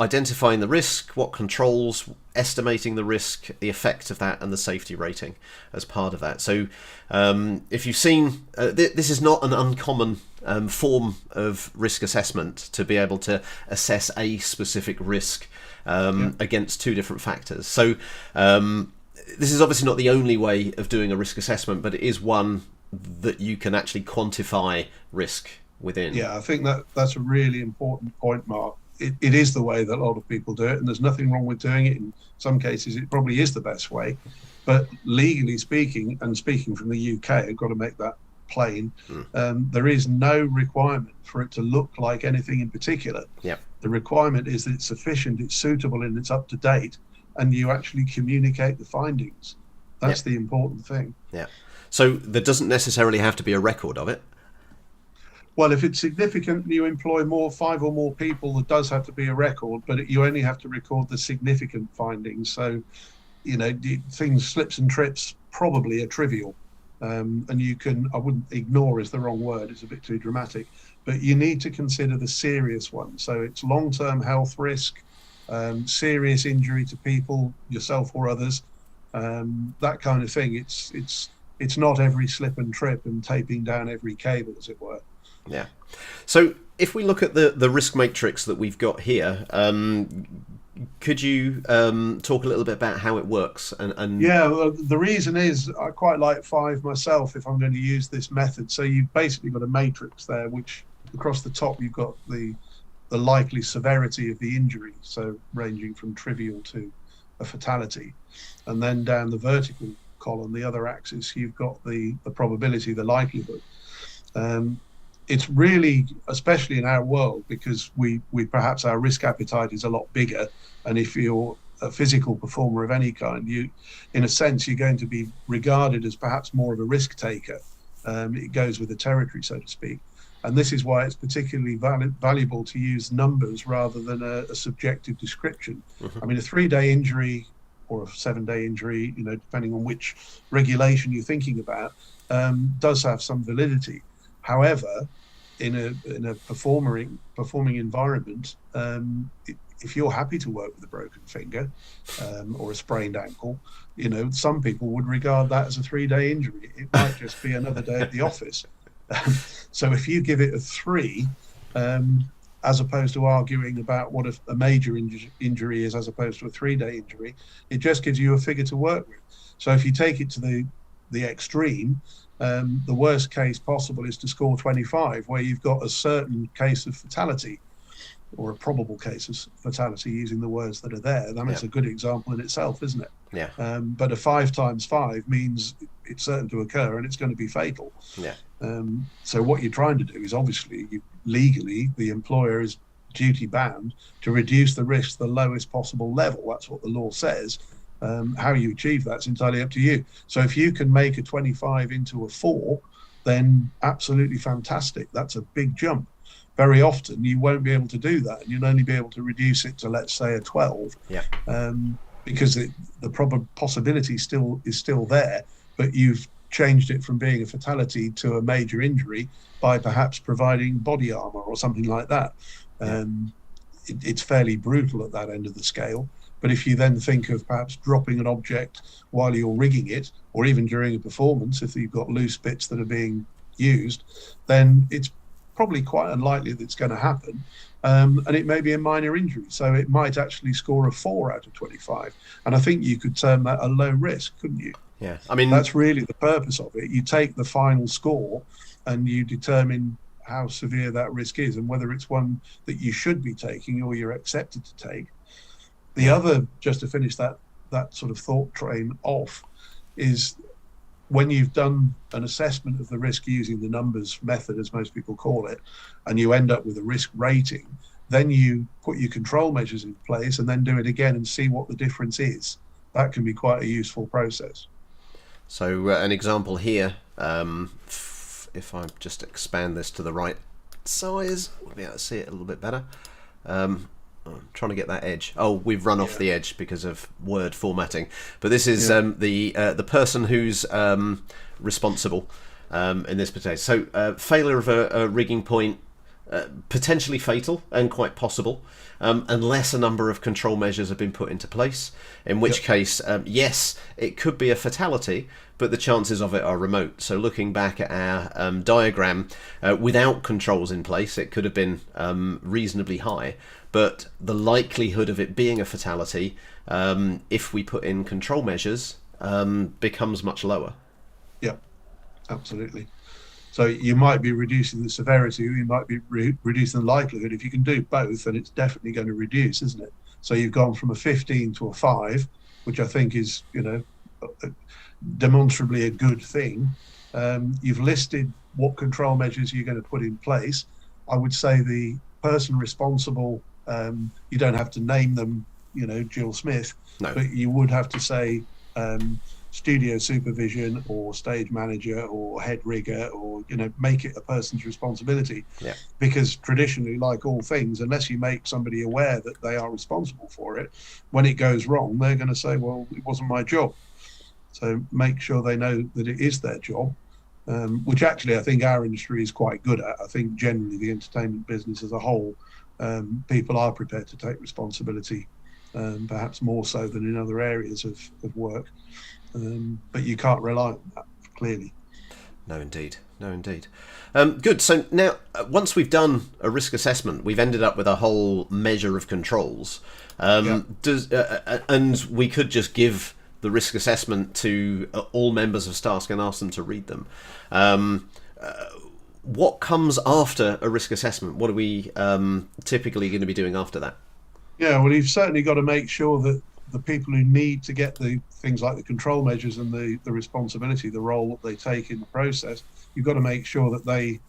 identifying the risk, what controls, estimating the risk, the effect of that, and the safety rating as part of that. So if you've seen, this is not an uncommon form of risk assessment, to be able to assess a specific risk against two different factors. So this is obviously not the only way of doing a risk assessment, but it is one that you can actually quantify risk within. Yeah, I think that's a really important point, Mark. It is the way that a lot of people do it, and there's nothing wrong with doing it. In some cases, it probably is the best way. But legally speaking, and speaking from the UK, I've got to make that plain, there is no requirement for it to look like anything in particular. Yep. The requirement is that it's sufficient, it's suitable, and it's up to date, and you actually communicate the findings. That's the important thing. Yeah. So there doesn't necessarily have to be a record of it. Well, if it's significant and you employ 5 or more people, there does have to be a record, but you only have to record the significant findings. So, things, slips and trips probably are trivial. And you can, I wouldn't, ignore is the wrong word, it's a bit too dramatic, but you need to consider the serious ones. So it's long-term health risk, serious injury to people, yourself or others, that kind of thing. It's not every slip and trip and taping down every cable, as it were. Yeah. So if we look at the risk matrix that we've got here, could you talk a little bit about how it works? Yeah, well, the reason is I quite like 5 myself if I'm going to use this method. So you've basically got a matrix there, which across the top you've got the likely severity of the injury, so ranging from trivial to a fatality. And then down the vertical column, the other axis, you've got the probability, the likelihood. It's really, especially in our world, because we perhaps our risk appetite is a lot bigger. And if you're a physical performer of any kind, in a sense, you're going to be regarded as perhaps more of a risk taker. It goes with the territory, so to speak. And this is why it's particularly valuable to use numbers rather than a subjective description. I mean, a 3-day injury or a 7-day injury, depending on which regulation you're thinking about, does have some validity. However, in a performing environment, if you're happy to work with a broken finger or a sprained ankle, some people would regard that as a 3-day injury. It might just be another day at the office. So if you give it a 3, as opposed to arguing about what a major injury is as opposed to a 3-day injury, it just gives you a figure to work with. So if you take it to the extreme, the worst case possible is to score 25, where you've got a certain case of fatality, or a probable case of fatality, using the words that are there. Then it's a good example in itself, isn't it? Yeah. But a 5 times 5 means it's certain to occur and it's going to be fatal. Yeah. So what you're trying to do is, obviously, legally, the employer is duty bound to reduce the risk to the lowest possible level. That's what the law says. How you achieve that's entirely up to you. So if you can make a 25 into a 4, then absolutely fantastic. That's a big jump. Very often you won't be able to do that. You'll only be able to reduce it to, let's say, a 12. Yeah. Because the possibility is still there, but you've changed it from being a fatality to a major injury by perhaps providing body armor or something like that. It's fairly brutal at that end of the scale. But if you then think of perhaps dropping an object while you're rigging it, or even during a performance, if you've got loose bits that are being used, then it's probably quite unlikely that it's going to happen. And it may be a minor injury. So it might actually score a 4 out of 25. And I think you could term that a low risk, couldn't you? Yeah, I mean, that's really the purpose of it. You take the final score and you determine how severe that risk is and whether it's one that you should be taking or you're accepted to take. The other, just to finish that sort of thought train off, is when you've done an assessment of the risk using the numbers method, as most people call it, and you end up with a risk rating, then you put your control measures in place and then do it again and see what the difference is. That can be quite a useful process. So an example here, if I just expand this to the right size, we'll be able to see it a little bit better. I'm trying to get that edge. Oh, we've run off the edge because of word formatting. But this is the person who's responsible in this particular. So failure of a rigging point, potentially fatal and quite possible, unless a number of control measures have been put into place, in which case, yes, it could be a fatality, but the chances of it are remote. So looking back at our diagram, without controls in place, it could have been reasonably high, but the likelihood of it being a fatality, if we put in control measures, becomes much lower. Yeah, absolutely. So you might be reducing the severity, or you might be reducing the likelihood. If you can do both, then it's definitely going to reduce, isn't it? So you've gone from a 15 to a 5, which I think is, demonstrably a good thing. You've listed what control measures you're going to put in place. I would say the person responsible, you don't have to name them, Jill Smith, but you would have to say studio supervision or stage manager or head rigger, or make it a person's responsibility. Because traditionally, like all things, unless you make somebody aware that they are responsible for it, when it goes wrong, they're going to say, well, it wasn't my job. So make sure they know that it is their job, which actually I think our industry is quite good at. I think generally the entertainment business as a whole, people are prepared to take responsibility, perhaps more so than in other areas of work. But you can't rely on that, clearly. No, indeed. Good. So now, once we've done a risk assessment, we've ended up with a whole measure of controls. And we could just give the risk assessment to all members of staff and ask them to read them. What comes after a risk assessment? What are we typically going to be doing after that? Yeah, well, you've certainly got to make sure that the people who need to get the things like the control measures and the responsibility, the role that they take in the process, you've got to make sure that they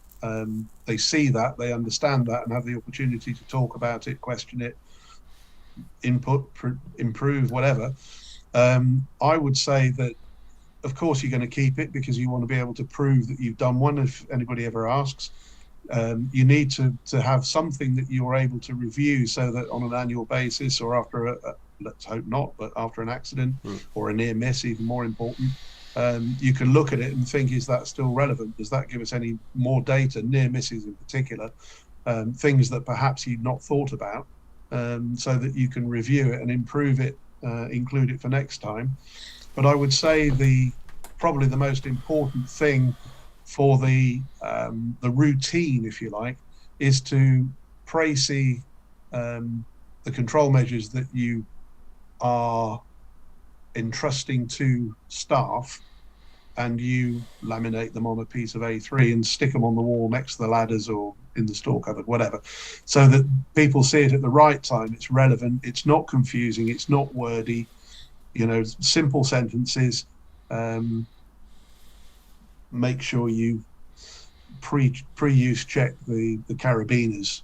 see that, they understand that, and have the opportunity to talk about it, question it, input, improve, whatever. I would say that, of course, you're going to keep it because you want to be able to prove that you've done one if anybody ever asks. You need to have something that you're able to review so that on an annual basis, or after let's hope not, but after an accident or a near miss, even more important, you can look at it and think, is that still relevant? Does that give us any more data, near misses in particular, things that perhaps you'd not thought about, so that you can review it and improve it, include it for next time. But I would say probably the most important thing for the routine, if you like, is to see the control measures that you are entrusting to staff, and you laminate them on a piece of A3 and stick them on the wall next to the ladders or in the store cupboard, whatever, so that people see it at the right time. It's relevant, it's not confusing, it's not wordy, simple sentences. Make sure you pre-use check the carabiners,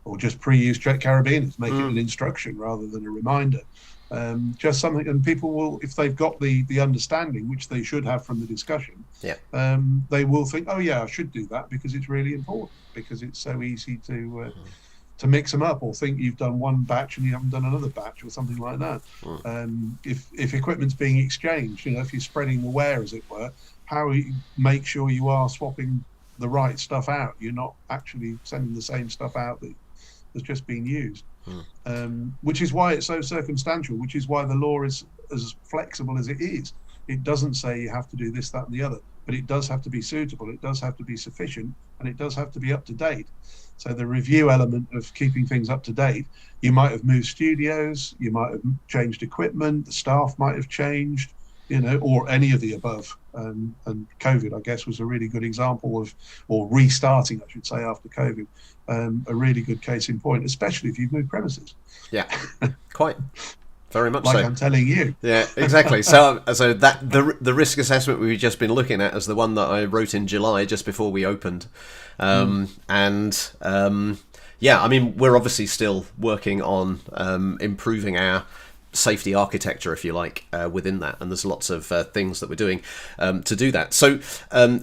or just pre-use check carabiners. Make it an instruction rather than a reminder. Just something, and people will, if they've got the understanding, which they should have from the discussion, they will think, oh yeah, I should do that because it's really important, because it's so easy to mix them up, or think you've done one batch and you haven't done another batch, or something like that. If equipment's being exchanged, if you're spreading the wear, as it were, how you make sure you are swapping the right stuff out. You're not actually sending the same stuff out that has just been used. Which is why it's so circumstantial, which is why the law is as flexible as it is. It doesn't say you have to do this, that, and the other, but it does have to be suitable, it does have to be sufficient, and it does have to be up to date. So the review element of keeping things up to date, you might have moved studios, you might have changed equipment, the staff might have changed, or any of the above. And COVID, I guess, was a really good example of, or restarting, I should say, after COVID, a really good case in point, especially if you've moved premises. Yeah, quite. Very much like so. I'm telling you. Yeah, exactly. So that the risk assessment we've just been looking at is the one that I wrote in July, just before we opened. Yeah, I mean, we're obviously still working on improving our safety architecture, if you like, within that, and there's lots of things that we're doing to do that. So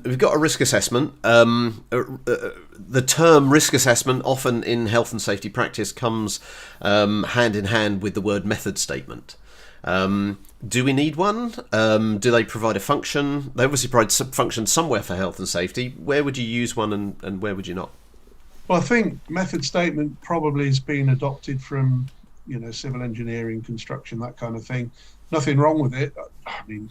we've got a risk assessment. The term risk assessment often in health and safety practice comes hand in hand with the word method statement. Do we need one? Do they provide a function? They obviously provide some function somewhere for health and safety. Where would you use one, and where would you not? Well, I think method statement probably has been adopted from civil engineering, construction, that kind of thing. Nothing wrong with it. I mean,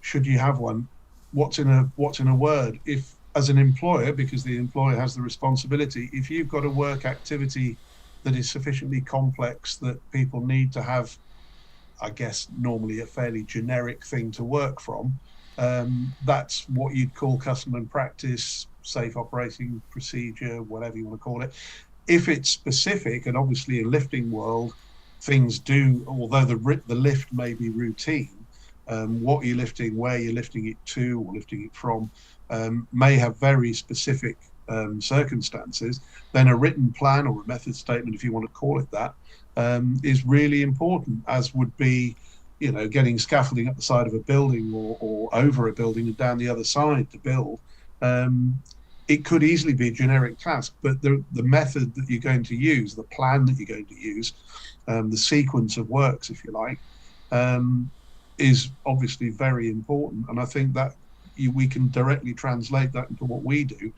should you have one? What's in a word? If, as an employer, because the employer has the responsibility, if you've got a work activity that is sufficiently complex that people need to have, I guess, normally a fairly generic thing to work from, that's what you'd call custom and practice, safe operating procedure, whatever you want to call it. If it's specific, and obviously in lifting world, things do, although the lift may be routine, what you're lifting, where you're lifting it to or lifting it from, may have very specific circumstances, then a written plan or a method statement, if you want to call it that, is really important, as would be, getting scaffolding up the side of a building or over a building and down the other side to build. It could easily be a generic task, but the method that you're going to use, the plan that you're going to use, the sequence of works, if you like, is obviously very important. And I think that we can directly translate that into what we do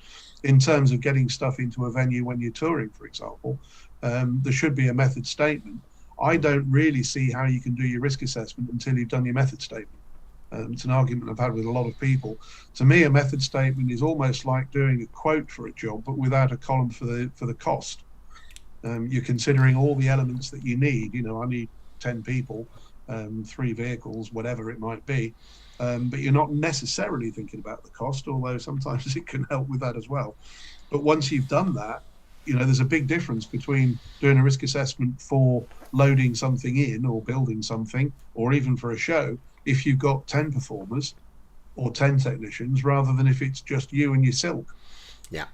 in terms of getting stuff into a venue when you're touring, for example. There should be a method statement. I don't really see how you can do your risk assessment until you've done your method statement. It's an argument I've had with a lot of people. To me, a method statement is almost like doing a quote for a job, but without a column for the cost. You're considering all the elements that you need. I need 10 people, 3 vehicles, whatever it might be. But you're not necessarily thinking about the cost, although sometimes it can help with that as well. But once you've done that, there's a big difference between doing a risk assessment for loading something in or building something, or even for a show, if you've got 10 performers or 10 technicians, rather than if it's just you and your silk. Yeah.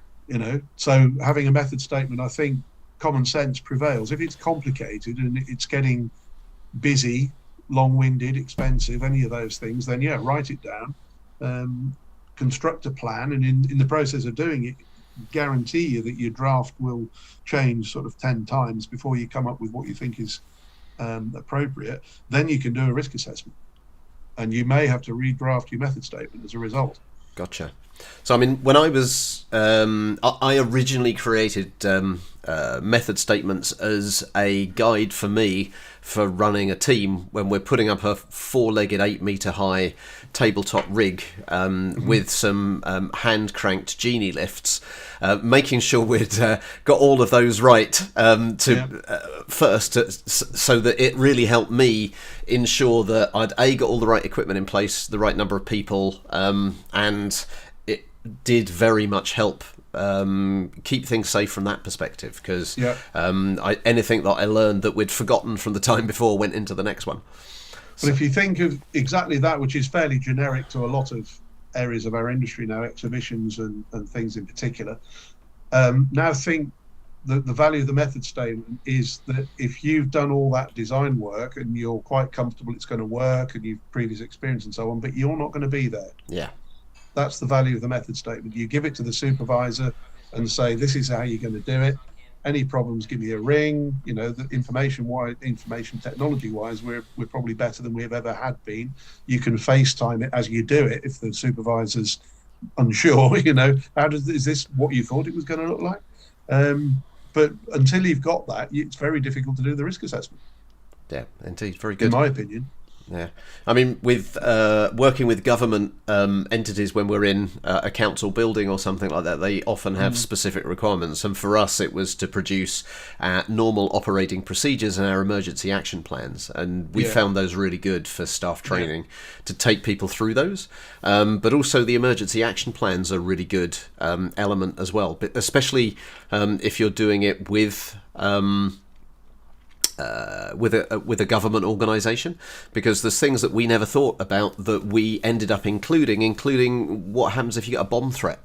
So having a method statement, I think common sense prevails. If it's complicated and it's getting busy, long-winded, expensive, any of those things, then yeah, write it down, construct a plan, and in the process of doing it, guarantee you that your draft will change sort of 10 times before you come up with what you think is appropriate. Then you can do a risk assessment, and you may have to redraft your method statement as a result. Gotcha. So, I mean, when I was, I originally created method statements as a guide for me for running a team when we're putting up a 4-legged 8-meter high tabletop rig with some hand cranked genie lifts, making sure we'd got all of those right first, so that it really helped me ensure that I'd got all the right equipment in place, the right number of people, and it did very much help keep things safe from that perspective, because anything that I learned that we'd forgotten from the time before went into the next one. But if you think of exactly that, which is fairly generic to a lot of areas of our industry now, exhibitions and things in particular, now think the value of the method statement is that if you've done all that design work and you're quite comfortable it's going to work and you've previous experience and so on, but you're not going to be there. Yeah. That's the value of the method statement. You give it to the supervisor and say, this is how you're going to do it. Any problems, give me a ring. The information technology wise, we're probably better than we've ever had been. You can FaceTime it as you do it if the supervisor's unsure. Is this what you thought it was going to look like? But until you've got that, it's very difficult to do the risk assessment. Yeah, indeed, very good. In my opinion. Yeah, I mean, with working with government entities when we're in a council building or something like that, they often have specific requirements. And for us, it was to produce normal operating procedures and our emergency action plans. And we found those really good for staff training to take people through those. But also the emergency action plans are a really good element as well, but especially if you're doing it with a government organisation, because there's things that we never thought about that we ended up including what happens if you get a bomb threat.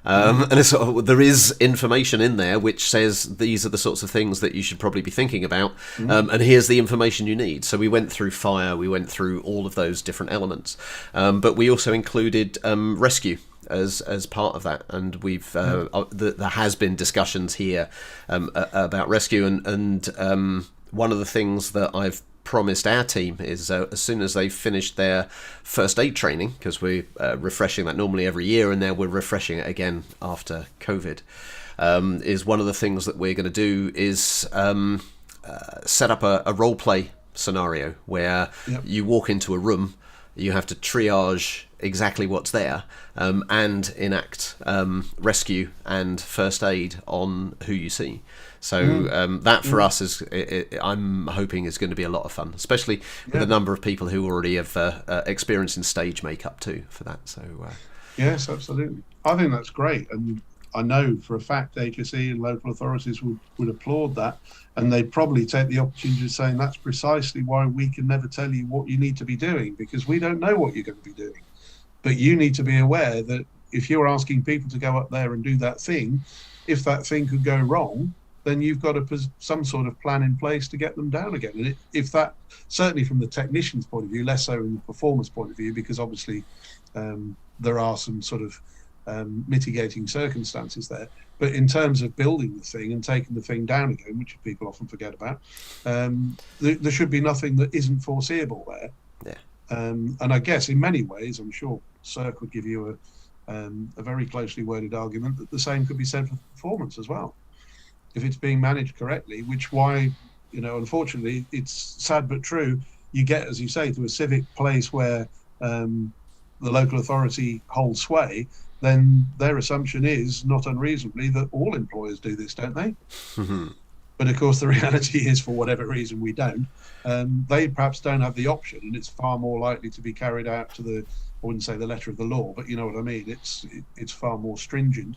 And it's sort of, there is information in there which says these are the sorts of things that you should probably be thinking about, and here's the information you need. So we went through fire, we went through all of those different elements, but we also included rescue as part of that, and we've there has been discussions here about rescue, and one of the things that I've promised our team is as soon as they've finished their first aid training, because we're refreshing that normally every year, and now we're refreshing it again after COVID, is one of the things that we're going to do is set up a role play scenario where you walk into a room, you have to triage exactly what's there, and enact rescue and first aid on who you see. So that for us is, I'm hoping, is going to be a lot of fun, especially with a number of people who already have experience in stage makeup too for that. So yes, absolutely. I think that's great, and I know for a fact HSE and local authorities would applaud that, and they'd probably take the opportunity of saying that's precisely why we can never tell you what you need to be doing, because we don't know what you're going to be doing. But you need to be aware that if you're asking people to go up there and do that thing, if that thing could go wrong, then you've got some sort of plan in place to get them down again. And if that, certainly from the technician's point of view, less so in the performance point of view, because obviously there are some sort of mitigating circumstances there. But in terms of building the thing and taking the thing down again, which people often forget about, there should be nothing that isn't foreseeable there. And I guess in many ways, I'm sure Cirque would give you a very closely worded argument that the same could be said for performance as well. If it's being managed correctly, unfortunately, it's sad but true, you get, as you say, to a civic place where the local authority holds sway, then their assumption is, not unreasonably, that all employers do this, don't they? But of course, the reality is, for whatever reason, we don't. They perhaps don't have the option, and it's far more likely to be carried out to I wouldn't say the letter of the law, but you know what I mean. It's far more stringent,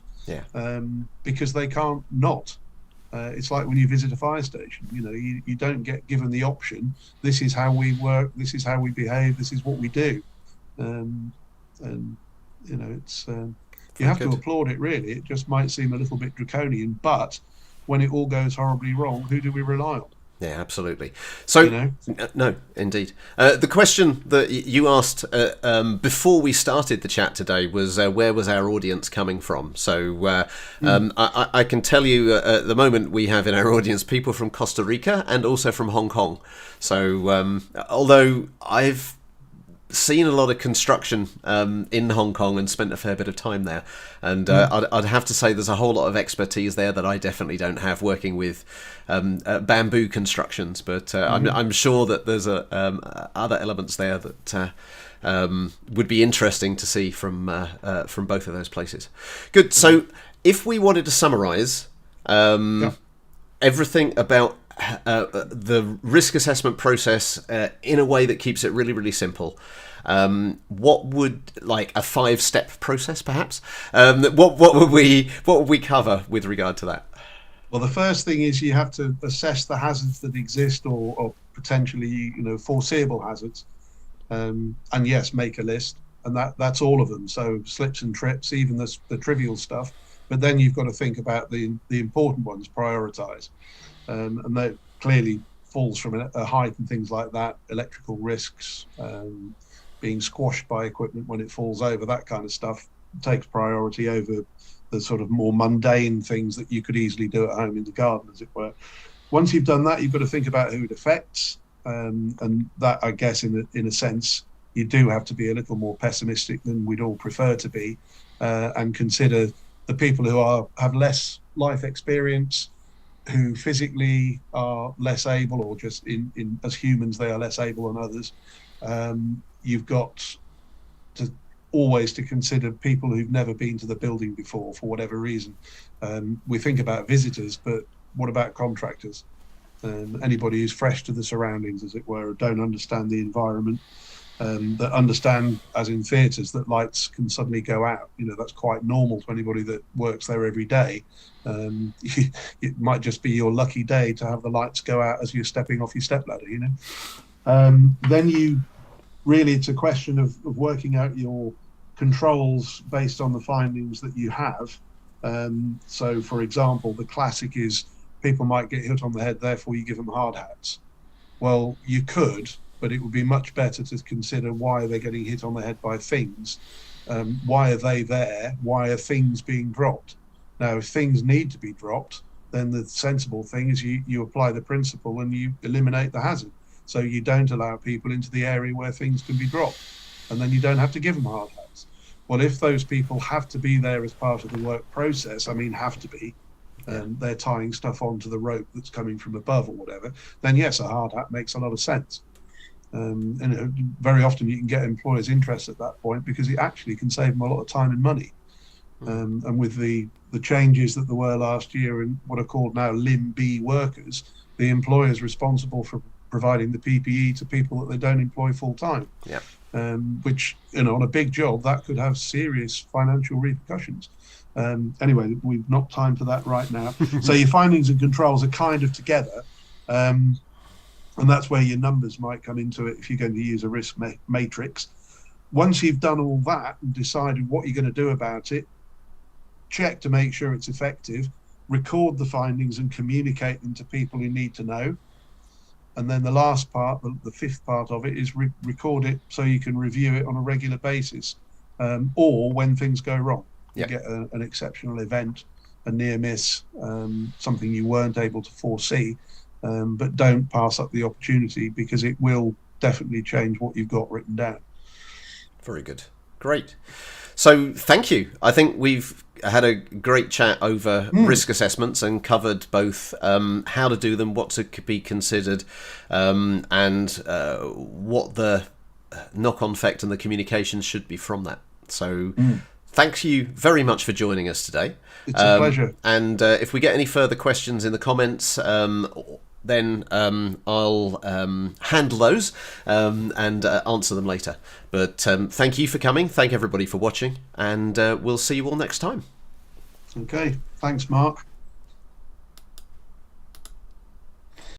because they can't not. It's like when you visit a fire station. You don't get given the option. This is how we work. This is how we behave. This is what we do. And it's you have to applaud it. Really, it just might seem a little bit draconian, but when it all goes horribly wrong, who do we rely on? Yeah, absolutely. So, no, indeed. The question that you asked before we started the chat today was where was our audience coming from? So I can tell you at the moment we have in our audience people from Costa Rica and also from Hong Kong. So although I've seen a lot of construction in Hong Kong and spent a fair bit of time there, and I'd have to say there's a whole lot of expertise there that I definitely don't have working with bamboo constructions, but I'm sure that there's other elements there that would be interesting to see from both of those places. Good. So if we wanted to summarize everything about the risk assessment process in a way that keeps it really, really simple, what would, like a 5-step process perhaps, what would we cover with regard to that? Well, the first thing is you have to assess the hazards that exist or potentially foreseeable hazards, and yes, make a list, and that's all of them. So slips and trips, even the trivial stuff, but then you've got to think about the important ones, prioritize. And that clearly falls from a height and things like that, electrical risks, being squashed by equipment when it falls over, that kind of stuff takes priority over the sort of more mundane things that you could easily do at home in the garden, as it were. Once you've done that, you've got to think about who it affects, and that, I guess, in a sense, you do have to be a little more pessimistic than we'd all prefer to be, and consider the people who have less life experience, who physically are less able, or just in as humans they are less able than others. You've got to always to consider people who've never been to the building before for whatever reason. We think about visitors, but what about contractors? Anybody who's fresh to the surroundings, as it were, don't understand the environment, that understand, as in theatres, that lights can suddenly go out. That's quite normal to anybody that works there every day. It might just be your lucky day to have the lights go out as you're stepping off your stepladder. Then it's a question of working out your controls based on the findings that you have. So, for example, the classic is people might get hit on the head, therefore you give them hard hats. Well, you could, but it would be much better to consider why they're getting hit on the head by things. Why are they there? Why are things being dropped? Now, if things need to be dropped, then the sensible thing is you apply the principle and you eliminate the hazard. So you don't allow people into the area where things can be dropped, and then you don't have to give them hard hats. Well, if those people have to be there as part of the work process, have to be, they're tying stuff onto the rope that's coming from above or whatever, then yes, a hard hat makes a lot of sense. Very often you can get employers interested at that point because it actually can save them a lot of time and money. And with the changes that there were last year in what are called now Limb B workers, the employer is responsible for providing the PPE to people that they don't employ full time. Yeah. Which, on a big job, that could have serious financial repercussions. Anyway, we've not time for that right now. So your findings and controls are kind of together. And that's where your numbers might come into it if you're going to use a risk matrix. Once you've done all that and decided what you're going to do about it, check to make sure it's effective, record the findings and communicate them to people who need to know. And then the last part, the fifth part of it, is record it so you can review it on a regular basis, or when things go wrong. You get an exceptional event, a near miss, something you weren't able to foresee, but don't pass up the opportunity, because it will definitely change what you've got written down. Very good. Great. So thank you. I think we've had a great chat over risk assessments and covered both how to do them, what to be considered, and what the knock-on effect and the communications should be from that. So thank you very much for joining us today. It's a pleasure. And if we get any further questions in the comments, then I'll handle those and answer them later. But thank you for coming. Thank everybody for watching, and we'll see you all next time. Okay. Thanks, Mark.